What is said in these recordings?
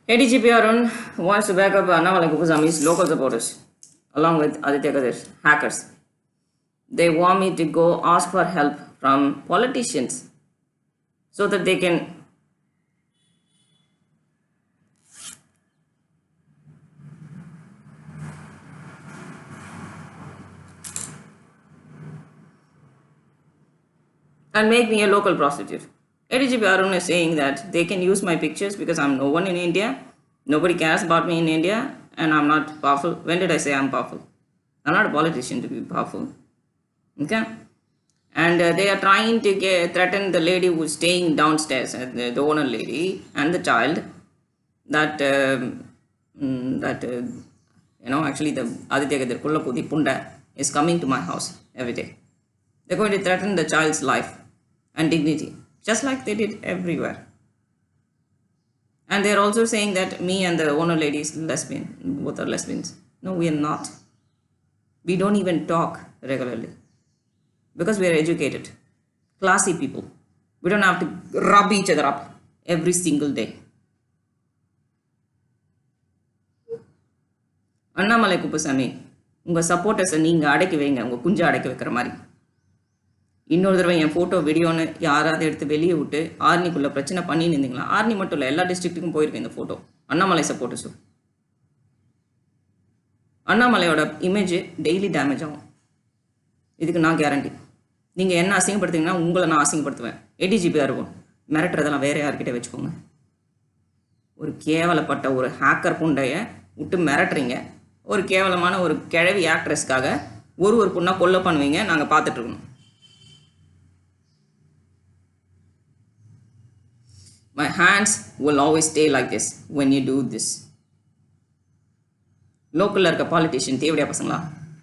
ADGP Arun wants to back up Annamalai Kuppuswamy's local supporters along with Aditya Kadir's hackers. They want me to go ask for help from politicians so that they can and make me a local prostitute. ADGP Arun is saying that they can use my pictures because I'm no one in India, nobody cares about me in India, and I'm not powerful. When did I say I'm powerful? I'm not a politician to be powerful. Okay? And they are trying to threaten the lady who's staying downstairs, the owner lady, and the child. That actually the Aditya Kadir Kullapudi Punda is coming to my house every day. They're going to threaten the child's life and dignity, just like they did everywhere. And they're also saying that me and the owner lady is lesbian, both are lesbians. No, we are not. We don't even talk regularly because we are educated, classy people. We don't have to rub each other up every single day. Annamalai Kuppuswamy, உங்கள் சப்போர்ட்டர்ஸை நீங்கள் அடக்கி வைங்க, உங்கள் குஞ்சை அடக்கி வைக்கிற மாதிரி. இன்னொரு தடவை என் ஃபோட்டோ வீடியோன்னு யாராவது எடுத்து வெளியே விட்டு ஆர்னிக்குள்ளே பிரச்சனை பண்ணின்னு இருந்தீங்களா? ஆர்னி மட்டும் இல்லை, எல்லா டிஸ்ட்ரிக்ட்டுக்கும் போயிருக்கு இந்த ஃபோட்டோ. அண்ணாமலை சப்போர்ட்டர்ஸும். அண்ணாமலையோட இமேஜ் டெய்லி டேமேஜ் ஆகும். இதுக்கு நான் கேரண்டி. நீங்கள் என்ன அசிங்கப்படுத்திங்கன்னா உங்களை நான் அசிங்கப்படுத்துவேன். ADGP இருக்கும், மிரட்டுறதெல்லாம் வேறு யார்கிட்ட வச்சுக்கோங்க. ஒரு கேவலப்பட்ட ஒரு ஹேக்கர் புண்டையை விட்டு மிரட்டுறீங்க. ஒரு கேவலமான ஒரு கிழவி ஆக்ட்ரஸ்க்காக ஒரு பொண்ணா கொல்ல பண்ணுவீங்க. நாங்கள் பார்த்துட்ருக்கணும். My hands will always stay like this when you do this. லோக்கலில் இருக்க பாலிட்டிஷியன் தேவையா பசங்களா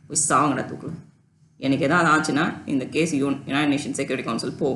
போய் சாவங்கடா தூக்கல. எனக்கு எதாவது ஆச்சுன்னா இந்த case United Nation Security Council போ.